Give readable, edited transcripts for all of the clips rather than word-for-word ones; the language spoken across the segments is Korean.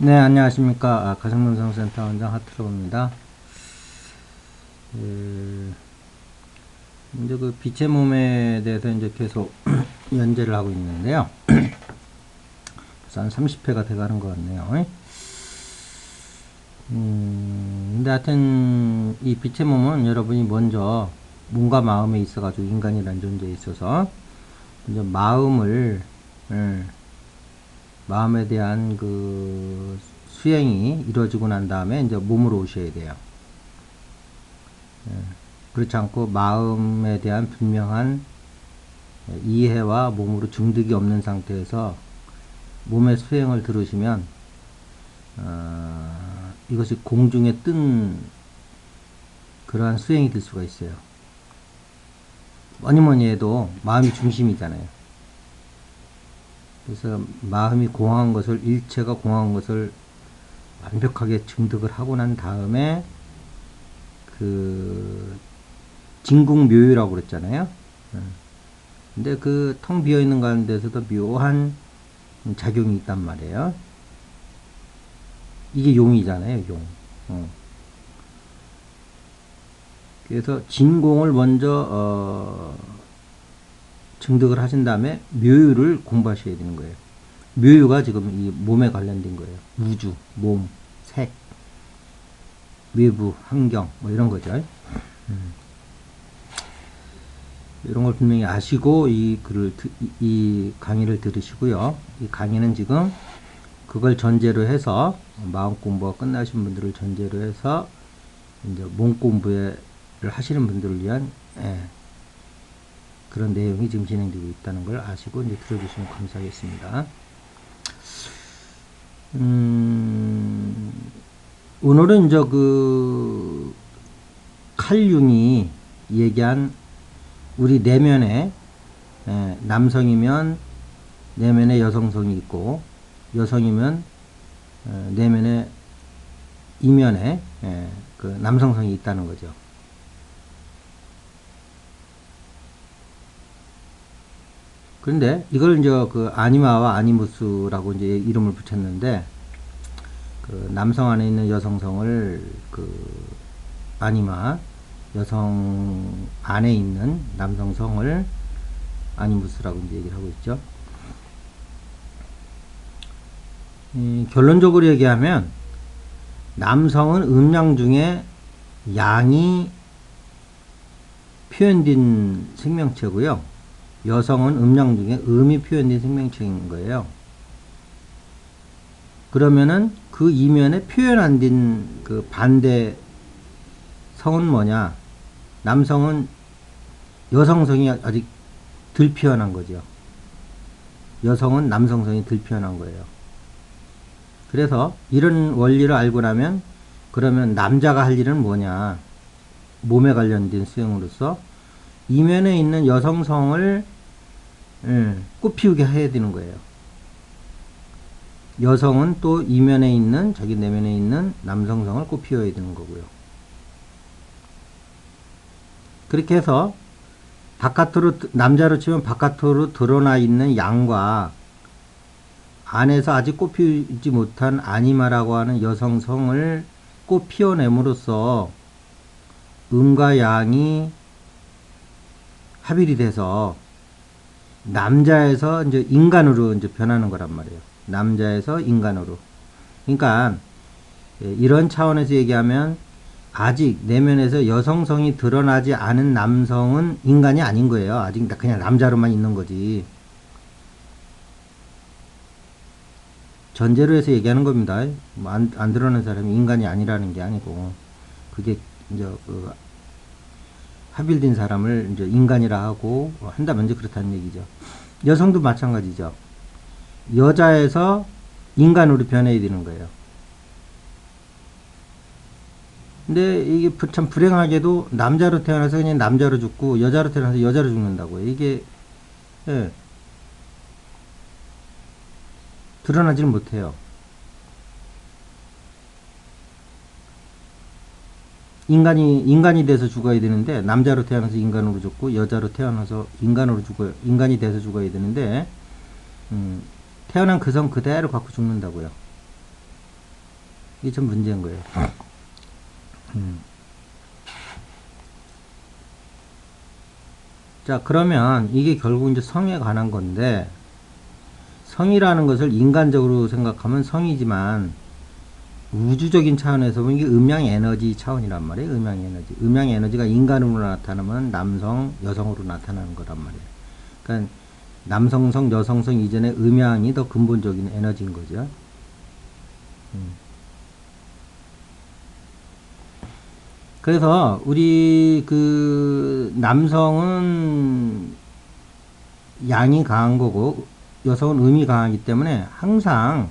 네, 안녕하십니까. 가정명상센터 원장 하트로입니다. 이제 그 빛의 몸에 대해서 이제 계속 연재를 하고 있는데요. 벌써 한 30회가 돼가는 것 같네요. 근데 하여튼 이 빛의 몸은 여러분이 먼저 몸과 마음에 있어가지고 인간이라는 존재에 있어서 이제 마음에 대한 그 수행이 이루어지고 난 다음에 이제 몸으로 오셔야 돼요. 그렇지 않고 마음에 대한 분명한 이해와 몸으로 증득이 없는 상태에서 몸의 수행을 들으시면 이것이 공중에 뜬 그러한 수행이 될 수가 있어요. 뭐니 해도 마음이 중심이잖아요. 그래서 마음이 공허한 것을, 일체가 공허한 것을 완벽하게 증득을 하고 난 다음에 그 진궁묘유라고 그랬잖아요. 근데 그 텅 비어있는 가운데서도 묘한 작용이 있단 말이에요. 이게 용이잖아요, 용. 그래서 진공을 먼저 증득을 하신 다음에 묘유를 공부하셔야 되는 거예요. 묘유가 지금 이 몸에 관련된 거예요. 우주, 몸, 색, 외부, 환경, 뭐 이런 거죠. 이런 걸 분명히 아시고 이 강의를 들으시고요. 이 강의는 지금 그걸 전제로 해서 마음 공부가 끝나신 분들을 전제로 해서 이제 몸 공부를 하시는 분들을 위한 그런 내용이 지금 진행되고 있다는 걸 아시고 이제 들어주시면 감사하겠습니다. 오늘은 이제 그 칼융이 얘기한 우리 내면에 남성이면 내면에 여성성이 있고 여성이면 내면에 이면에 그 남성성이 있다는 거죠. 그런데 이걸 이제 그 아니마와 아니무스라고 이제 이름을 붙였는데 그 남성 안에 있는 여성성을 그 아니마, 여성 안에 있는 남성성을 아니무스라고 이제 얘기를 하고 있죠. 결론적으로 얘기하면 남성은 음양 중에 양이 표현된 생명체고요. 여성은 음양 중에 음이 표현된 생명체인 거예요. 그러면은 그 이면에 표현 안 된 그 반대 성은 뭐냐? 남성은 여성성이 아직 덜 피어난 거죠. 여성은 남성성이 덜 피어난 거예요. 그래서 이런 원리를 알고 나면 그러면 남자가 할 일은 뭐냐? 몸에 관련된 수행으로서 이면에 있는 여성성을 꽃피우게 해야 되는 거예요. 여성은 또 이면에 있는 자기 내면에 있는 남성성을 꽃피워야 되는 거고요. 그렇게 해서 바깥으로 남자로 치면 바깥으로 드러나 있는 양과 안에서 아직 꽃피우지 못한 아니마라고 하는 여성성을 꽃피워냄으로써 음과 양이 합일이 돼서 남자에서 이제 인간으로 이제 변하는 거란 말이에요. 남자에서 인간으로. 그러니까 이런 차원에서 얘기하면 아직 내면에서 여성성이 드러나지 않은 남성은 인간이 아닌 거예요. 아직 그냥 남자로만 있는 거지. 전제로 해서 얘기하는 겁니다. 안 드러난 사람이 인간이 아니라는 게 아니고 그게 이제 그 합일된 사람을 이제 인간이라 하고 한다면 이제 그렇다는 얘기죠. 여성도 마찬가지죠. 여자에서 인간으로 변해야 되는 거예요. 근데 이게 참 불행하게도 남자로 태어나서 그냥 남자로 죽고 여자로 태어나서 여자로 죽는다고요. 이게 드러나지는 못해요. 인간이 돼서 죽어야 되는데 남자로 태어나서 인간으로 죽고 여자로 태어나서 인간으로 죽어요. 인간이 돼서 죽어야 되는데 태어난 그 성 그대로 갖고 죽는다고요. 이게 좀 문제인 거예요. 자, 그러면 이게 결국 이제 성에 관한 건데, 성이라는 것을 인간적으로 생각하면 성이지만, 우주적인 차원에서 보면 이게 음양 에너지 차원이란 말이에요. 음양 에너지. 음양 에너지가 인간으로 나타나면 남성, 여성으로 나타나는 거란 말이에요. 그러니까 남성성, 여성성 이전에 음양이 더 근본적인 에너지인 거죠. 그래서 우리 그 남성은 양이 강한 거고 여성은 음이 강하기 때문에 항상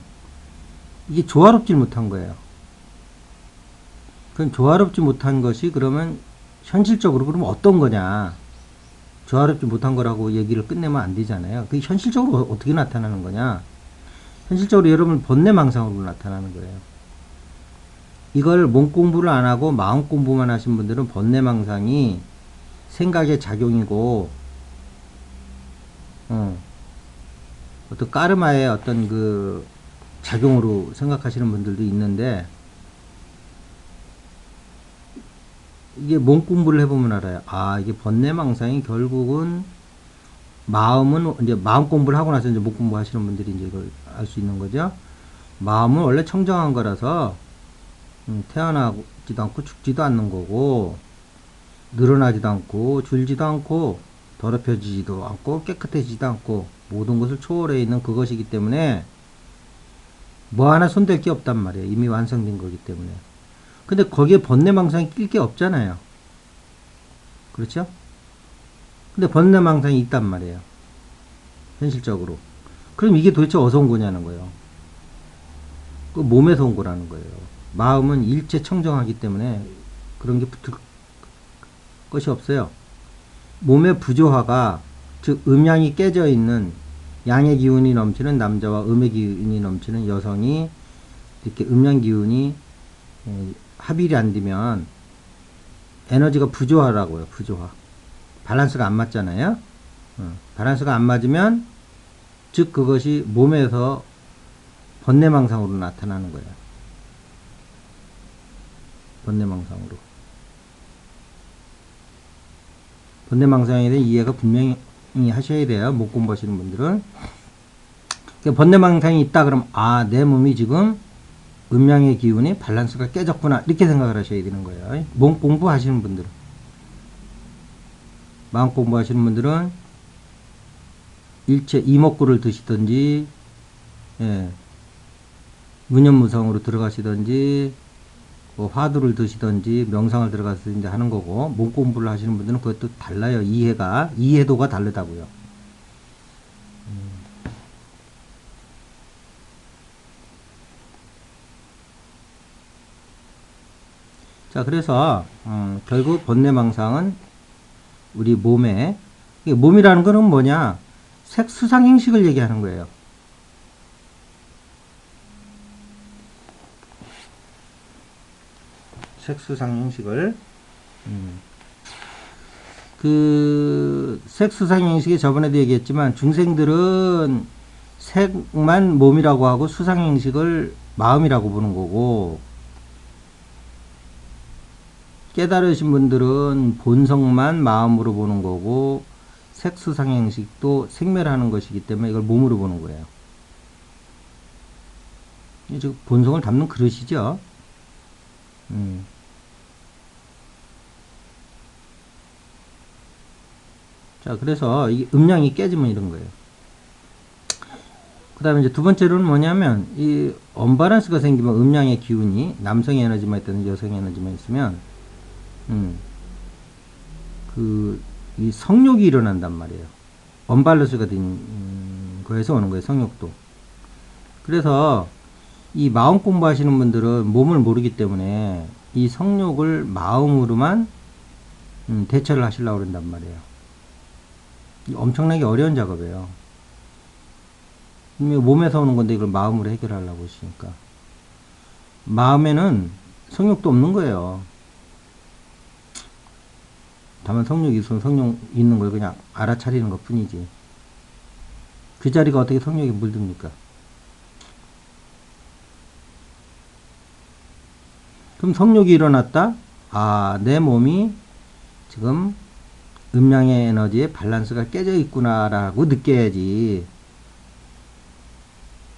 이게 조화롭지 못한 거예요. 그럼 조화롭지 못한 것이 그러면 현실적으로 그러면 어떤 거냐? 조화롭지 못한 거라고 얘기를 끝내면 안 되잖아요. 그게 현실적으로 어떻게 나타나는 거냐? 현실적으로 여러분 번뇌망상으로 나타나는 거예요. 이걸 몸 공부를 안 하고 마음 공부만 하신 분들은 번뇌망상이 생각의 작용이고, 어떤 까르마의 어떤 그 작용으로 생각하시는 분들도 있는데, 이게 몸 공부를 해보면 알아요. 아, 이게 번뇌망상이 결국은 마음은 이제 마음 공부를 하고 나서 이제 몸 공부 하시는 분들이 이제 이걸 알 수 있는 거죠. 마음은 원래 청정한 거라서 태어나지도 않고 죽지도 않는 거고, 늘어나지도 않고 줄지도 않고 더럽혀지지도 않고 깨끗해지지도 않고 모든 것을 초월해 있는 그것이기 때문에 뭐 하나 손댈 게 없단 말이에요. 이미 완성된 거기 때문에. 근데 거기에 번뇌망상이 낄 게 없잖아요. 그렇죠? 근데 번뇌망상이 있단 말이에요. 현실적으로. 그럼 이게 도대체 어디서 온 거냐는 거예요. 그 몸에서 온 거라는 거예요. 마음은 일체 청정하기 때문에 그런 게 붙을 것이 없어요. 몸의 부조화가, 즉 음양이 깨져 있는, 양의 기운이 넘치는 남자와 음의 기운이 넘치는 여성이 이렇게 음양 기운이 합일이 안 되면 에너지가 부조화라고요. 부조화. 밸런스가 안 맞잖아요. 밸런스가 안 맞으면 즉 그것이 몸에서 번뇌망상으로 나타나는 거예요. 번뇌망상으로. 번뇌망상에 대한 이해가 분명히 하셔야 돼요. 못 공부하시는 분들은. 그러니까 번뇌망상이 있다 그러면 아, 내 몸이 지금 음양의 기운이 밸런스가 깨졌구나 이렇게 생각을 하셔야 되는 거예요. 몸 공부하시는 분들은. 마음 공부하시는 분들은 일체 이목구를 드시든지, 예, 무념무상으로 들어가시든지, 뭐 화두를 드시든지 명상을 들어가시든지 하는 거고, 몸 공부를 하시는 분들은 그것도 달라요. 이해도가 다르다고요. 자, 그래서 결국 번뇌망상은 우리 몸에, 몸이라는 거는 뭐냐? 색수상 행식을 얘기하는 거예요. 색수상 행식을. 그 색수상 행식이 저번에도 얘기했지만 중생들은 색만 몸이라고 하고 수상 행식을 마음이라고 보는 거고, 깨달으신 분들은 본성만 마음으로 보는 거고, 색수상 행식도 생멸하는 것이기 때문에 이걸 몸으로 보는 거예요. 이제 본성을 담는 그릇이죠. 자, 그래서 이 음양이 깨지면 이런 거예요. 그 다음에 이제 두 번째로는 뭐냐면, 이 언밸런스가 생기면 음양의 기운이 남성의 에너지만 있든 여성의 에너지만 있으면, 이 성욕이 일어난단 말이에요. 언밸런스가 된 거에서 오는 거예요, 성욕도. 그래서 이 마음 공부하시는 분들은 몸을 모르기 때문에 이 성욕을 마음으로만 대처를 하시려고 그런단 말이에요. 엄청나게 어려운 작업이에요. 몸에서 오는 건데 이걸 마음으로 해결하려고 하시니까. 마음에는 성욕도 없는 거예요. 다만 성욕이 있으면 성욕 있는 걸 그냥 알아차리는 것 뿐이지. 그 자리가 어떻게 성욕에 물듭니까? 그럼 성욕이 일어났다? 아, 내 몸이 지금 음양의 에너지의 밸런스가 깨져 있구나라고 느껴야지.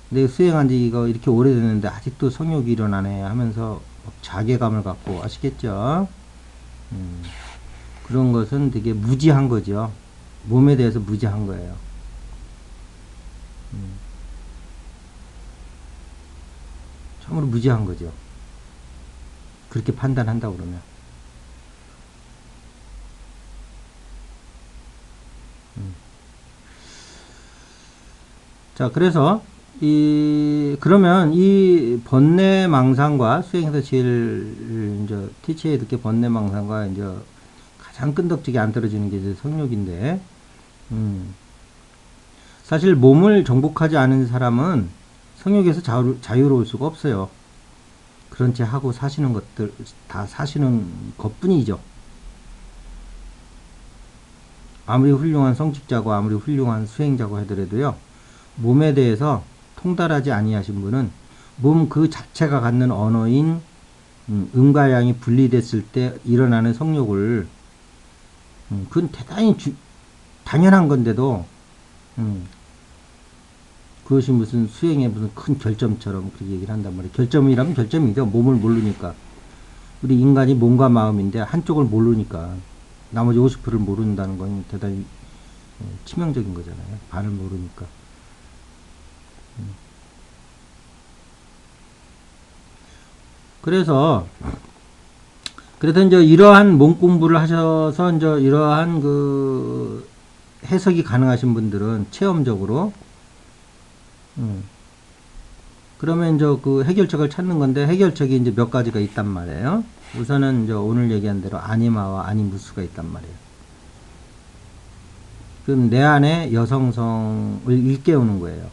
근데 수행한 지 이거 이렇게 오래됐는데 아직도 성욕이 일어나네 하면서 자괴감을 갖고 아시겠죠? 그런 것은 되게 무지한 거죠. 몸에 대해서 무지한 거예요. 참으로 무지한 거죠. 그렇게 판단한다고 그러면. 자, 그래서 그러면 이 번뇌망상과 수행에서 제일 이제 티치에 듣게 번뇌망상과 이제 가장 끈덕지게 안 떨어지는 게 이제 성욕인데, 사실 몸을 정복하지 않은 사람은 성욕에서 자유로울 수가 없어요. 그런 채 하고 사시는 것들 다 사시는 것뿐이죠. 아무리 훌륭한 성직자고 아무리 훌륭한 수행자고 하더라도요, 몸에 대해서 통달하지 아니하신 분은 몸 그 자체가 갖는 언어인 음과 양이 분리됐을 때 일어나는 성욕을, 그건 대단히 당연한 건데도 그것이 무슨 수행의 무슨 큰 결점처럼 그렇게 얘기를 한단 말이에요. 결점이라면 결점이죠. 몸을 모르니까. 우리 인간이 몸과 마음인데 한쪽을 모르니까 나머지 50%를 모른다는 건 대단히 치명적인 거잖아요. 반을 모르니까. 그래서 이제 이러한 몸 공부를 하셔서 이제 이러한 그 해석이 가능하신 분들은 체험적으로 그러면 이제 그 해결책을 찾는 건데 해결책이 이제 몇 가지가 있단 말이에요. 우선은 이제 오늘 얘기한 대로 아니마와 아니무스가 있단 말이에요. 그럼 내 안에 여성성을 일깨우는 거예요.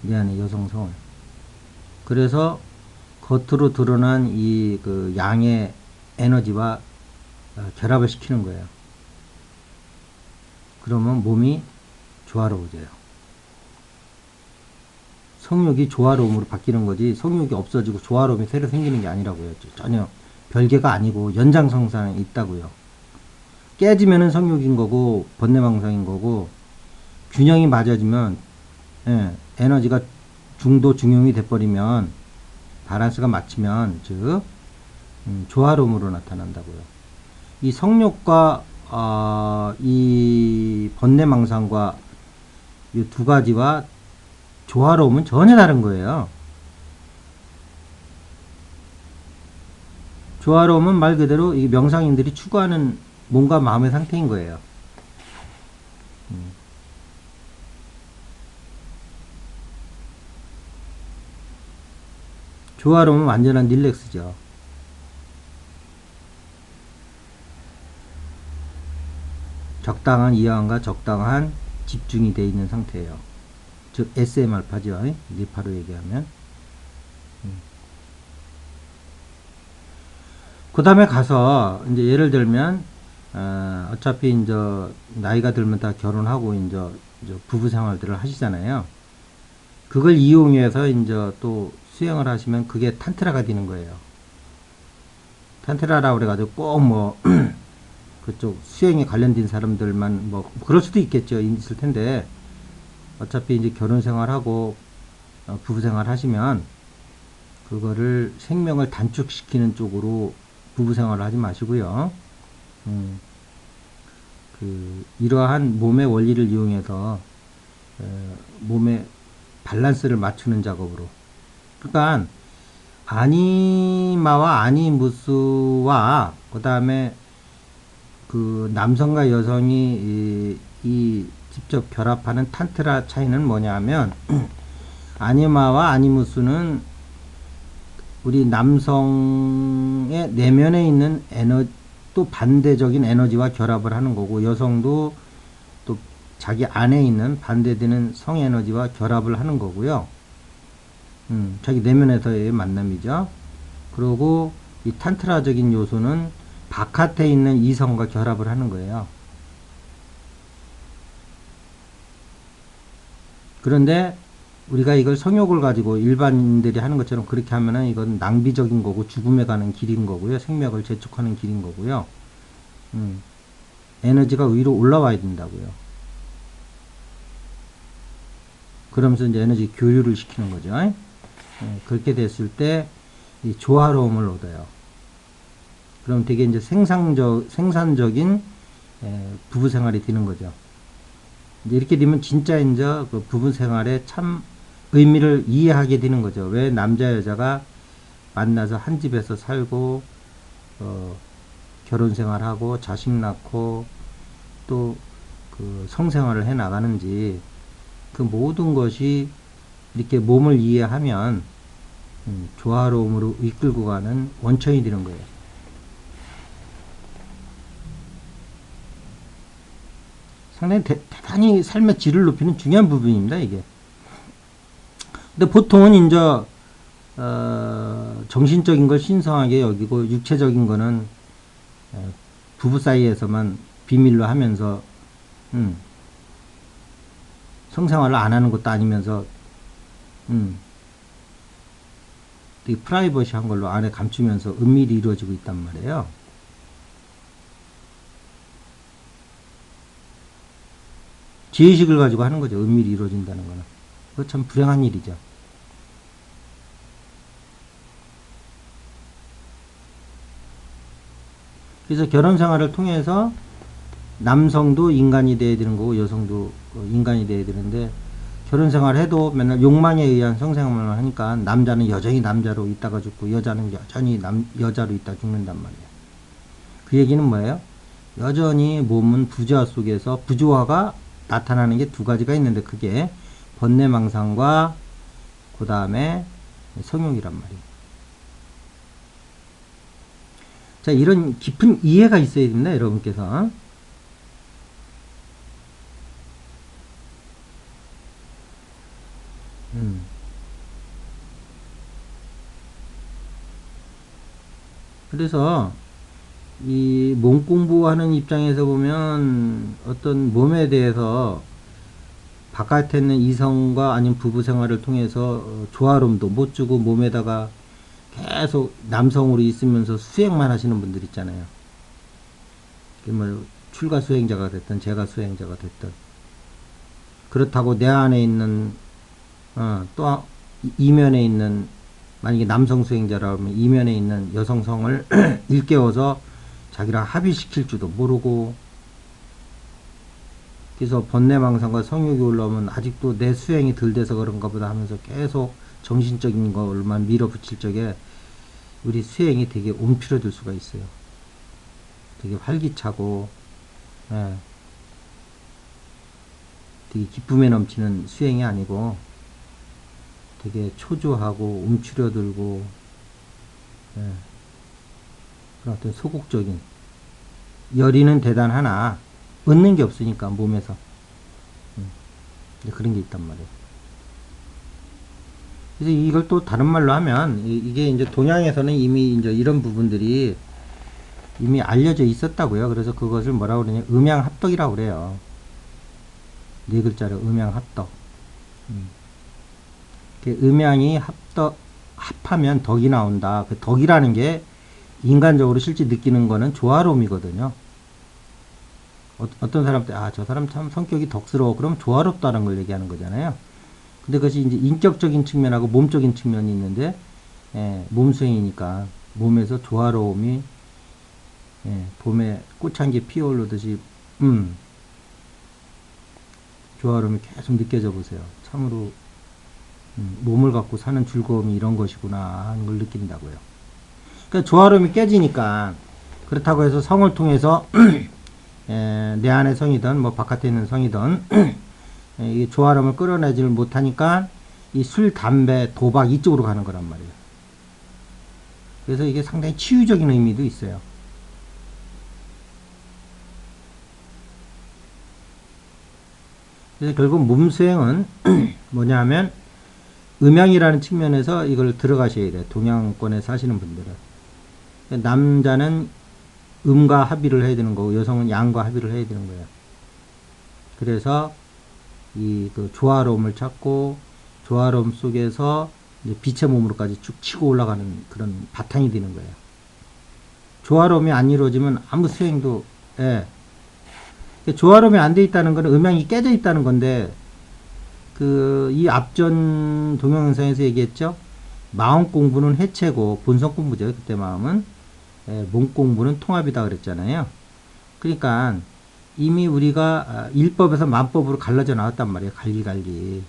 내 안에 여성성을. 그래서 겉으로 드러난 이 그 양의 에너지와 결합을 시키는 거예요. 그러면 몸이 조화로워져요. 성욕이 조화로움으로 바뀌는 거지 성욕이 없어지고 조화로움이 새로 생기는 게 아니라고요. 전혀 별개가 아니고 연장선상에 있다고요. 깨지면은 성욕인 거고 번뇌망상인 거고 균형이 맞아지면 에너지가 중도 중용이 돼버리면 밸런스가 맞추면 즉 조화로움으로 나타난다고요. 이 성욕과 이 번뇌망상과 이 두 가지와 조화로움은 전혀 다른 거예요. 조화로움은 말 그대로 이 명상인들이 추구하는 몸과 마음의 상태인 거예요. 조화로움은 완전한 릴렉스죠. 적당한 이해관과 적당한 집중이 되어 있는 상태예요. 즉 SM알파죠. 릴파로 얘기하면. 그 다음에 가서 이제 예를 들면 어차피 이제 나이가 들면 다 결혼하고 이제 부부 생활들을 하시잖아요. 그걸 이용해서 이제 또 수행을 하시면 그게 탄트라가 되는 거예요. 탄트라라고 그래가지고 꼭 뭐 그쪽 수행에 관련된 사람들만 뭐 그럴 수도 있겠죠. 있을 텐데 어차피 이제 결혼 생활하고 부부 생활 하시면 그거를 생명을 단축시키는 쪽으로 부부 생활을 하지 마시고요. 이러한 몸의 원리를 이용해서 몸의 밸런스를 맞추는 작업으로. 그러니까 아니마와 아니무스와 그 다음에 그 남성과 여성이 이 직접 결합하는 탄트라 차이는 뭐냐면 아니마와 아니무스는 우리 남성의 내면에 있는 또 반대적인 에너지와 결합을 하는 거고 여성도 또 자기 안에 있는 반대되는 성 에너지와 결합을 하는 거고요. 자기 내면에서의 만남이죠. 그리고 이 탄트라적인 요소는 바깥에 있는 이성과 결합을 하는 거예요. 그런데 우리가 이걸 성욕을 가지고 일반인들이 하는 것처럼 그렇게 하면은 이건 낭비적인 거고 죽음에 가는 길인 거고요. 생명을 재촉하는 길인 거고요. 에너지가 위로 올라와야 된다고요. 그러면서 이제 에너지 교류를 시키는 거죠. 그렇게 됐을 때 이 조화로움을 얻어요. 그럼 되게 이제 생산적인 부부 생활이 되는 거죠. 이제 이렇게 되면 진짜 이제 그 부부 생활의 참 의미를 이해하게 되는 거죠. 왜 남자 여자가 만나서 한 집에서 살고 결혼 생활하고 자식 낳고 또 그 성생활을 해 나가는지 그 모든 것이 이렇게 몸을 이해하면 조화로움으로 이끌고 가는 원천이 되는 거예요. 상당히 대단히 삶의 질을 높이는 중요한 부분입니다, 이게. 근데 보통은 이제 정신적인 걸 신성하게 여기고 육체적인 거는 부부 사이에서만 비밀로 하면서 성생활을 안 하는 것도 아니면서 되게 프라이버시한 걸로 안에 감추면서 은밀히 이루어지고 있단 말이에요. 지혜식을 가지고 하는 거죠. 은밀히 이루어진다는 거는. 그거 참 불행한 일이죠. 그래서 결혼 생활을 통해서 남성도 인간이 돼야 되는 거고 여성도 인간이 돼야 되는데 결혼 생활을 해도 맨날 욕망에 의한 성생활을 하니까 남자는 여전히 남자로 있다가 죽고 여자는 여전히 여자로 있다 죽는단 말이에요. 그 얘기는 뭐예요? 여전히 몸은 부조화 속에서 부조화가 나타나는 게 두 가지가 있는데 그게 번뇌망상과 그 다음에 성욕이란 말이에요. 자, 이런 깊은 이해가 있어야 됩니다, 여러분께서. 그래서 이 몸 공부하는 입장에서 보면 어떤 몸에 대해서 바깥에 있는 이성과 아니면 부부 생활을 통해서 조화로움도 못 주고 몸에다가 계속 남성으로 있으면서 수행만 하시는 분들 있잖아요. 뭐 출가 수행자가 됐든 제가 수행자가 됐든 그렇다고 내 안에 있는 또 이면에 있는 만약에 남성 수행자라면 이면에 있는 여성성을 일깨워서 자기랑 합의시킬 줄도 모르고 그래서 번뇌망상과 성욕이 올라오면 아직도 내 수행이 덜 돼서 그런가 보다 하면서 계속 정신적인 것만 밀어붙일 적에 우리 수행이 되게 움츠러들 수가 있어요. 되게 활기차고 되게 기쁨에 넘치는 수행이 아니고 되게 초조하고 움츠려들고 그런 어떤 소극적인 열의는 대단하나 얻는 게 없으니까 몸에서 그런 게 있단 말이에요. 그래서 이걸 또 다른 말로 하면 이게 이제 동양에서는 이미 이제 이런 부분들이 이미 알려져 있었다고요. 그래서 그것을 뭐라고 그러냐 음양합덕이라고 그래요. 네 글자로 음양합덕. 음양이 합하면 덕이 나온다. 그 덕이라는 게 인간적으로 실제 느끼는 거는 조화로움이거든요. 어떤 사람들, 저 사람 참 성격이 덕스러워. 그럼 조화롭다는 걸 얘기하는 거잖아요. 근데 그것이 이제 인격적인 측면하고 몸적인 측면이 있는데, 몸수행이니까 몸에서 조화로움이, 봄에 꽃향기 피어오르듯이, 조화로움이 계속 느껴져 보세요. 참으로, 몸을 갖고 사는 즐거움이 이런 것이구나 하는 걸 느낀다고요. 그러니까 조화로움이 깨지니까 그렇다고 해서 성을 통해서 내 안의 성이든 뭐 바깥에 있는 성이든 이 조화로움을 끌어내지를 못하니까 이 술, 담배, 도박 이쪽으로 가는 거란 말이에요. 그래서 이게 상당히 치유적인 의미도 있어요. 그래서 결국 몸수행은 뭐냐 하면 음양이라는 측면에서 이걸 들어가셔야 돼요. 동양권에 사시는 분들은. 남자는 음과 합의를 해야 되는 거고 여성은 양과 합의를 해야 되는 거예요. 그래서 이 그 조화로움을 찾고 조화로움 속에서 이제 빛의 몸으로까지 쭉 치고 올라가는 그런 바탕이 되는 거예요. 조화로움이 안 이루어지면 아무 수행도, 예. 조화로움이 안 돼 있다는 건 음양이 깨져 있다는 건데, 이 앞전 동영상에서 얘기했죠? 마음 공부는 해체고, 본성 공부죠. 그때 마음은. 예, 몸 공부는 통합이다 그랬잖아요. 그러니까, 이미 우리가 일법에서 만법으로 갈라져 나왔단 말이에요. 갈기갈기.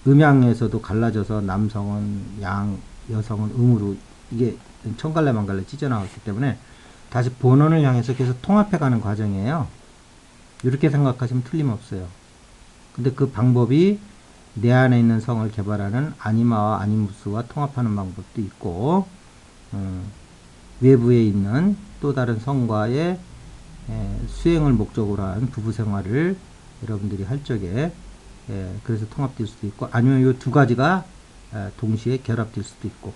음양에서도 갈라져서 남성은 양, 여성은 음으로 이게 천갈래 만갈래 찢어나왔기 때문에 다시 본원을 향해서 계속 통합해가는 과정이에요. 이렇게 생각하시면 틀림없어요. 근데 그 방법이 내 안에 있는 성을 개발하는 아니마와 아니무스와 통합하는 방법도 있고, 외부에 있는 또 다른 성과의 수행을 목적으로 한 부부 생활을 여러분들이 할 적에 그래서 통합될 수도 있고, 아니면 이 두 가지가 동시에 결합될 수도 있고.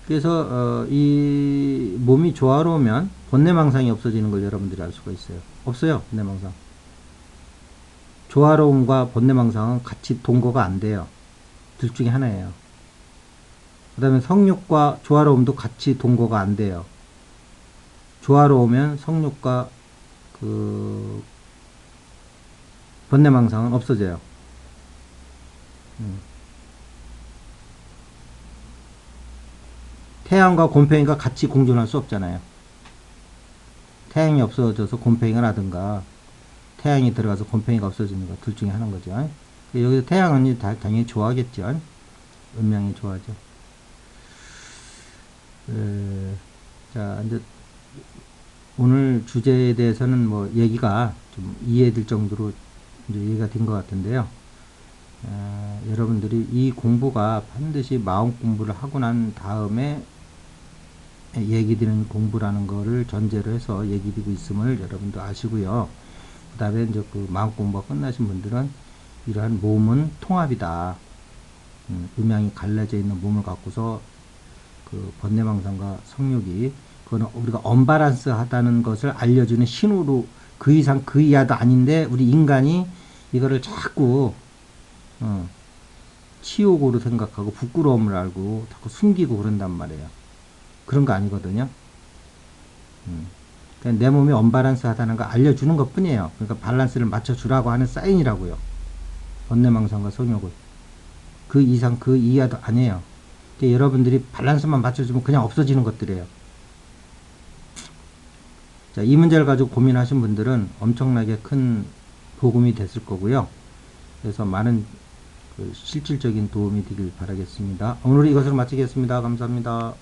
그래서 이 몸이 조화로우면 번뇌망상이 없어지는 걸 여러분들이 알 수가 있어요. 없어요, 번뇌망상. 조화로움과 번뇌망상은 같이 동거가 안 돼요. 둘 중에 하나예요. 그 다음에 성욕과 조화로움도 같이 동거가 안 돼요. 조화로우면 성욕과 번뇌망상은 없어져요. 태양과 곰팡이가 같이 공존할 수 없잖아요. 태양이 없어져서 곰팡이가 나든가, 태양이 들어가서 곰팡이가 없어지는 거, 둘 중에 하나인 거죠. 여기서 태양은 당연히 좋아하겠죠. 음양이 좋아하죠. 자, 이제 오늘 주제에 대해서는 뭐 얘기가 좀 이해될 정도로 이제 얘기가 된 것 같은데요. 여러분들이 이 공부가 반드시 마음 공부를 하고 난 다음에 얘기 드리는 공부라는 거를 전제로 해서 얘기 드리고 있음을 여러분도 아시고요. 그 다음에 이제 그 마음 공부가 끝나신 분들은 이러한 몸은 통합이다. 음양이 갈라져 있는 몸을 갖고서 그 번뇌망상과 성욕이 그거는 우리가 언밸런스 하다는 것을 알려주는 신호로 그 이상 그 이하도 아닌데 우리 인간이 이거를 자꾸 치욕으로 생각하고 부끄러움을 알고 자꾸 숨기고 그런단 말이에요. 그런 거 아니거든요. 그냥 내 몸이 언밸런스 하다는 거 알려주는 것 뿐이에요. 그러니까 밸런스를 맞춰주라고 하는 사인이라고요. 번뇌망상과 성욕을. 그 이상 그 이하도 아니에요. 그러니까 여러분들이 밸런스만 맞춰주면 그냥 없어지는 것들이에요. 자, 이 문제를 가지고 고민하신 분들은 엄청나게 큰 도움이 됐을 거고요. 그래서 많은 실질적인 도움이 되길 바라겠습니다. 오늘 이것으로 마치겠습니다. 감사합니다.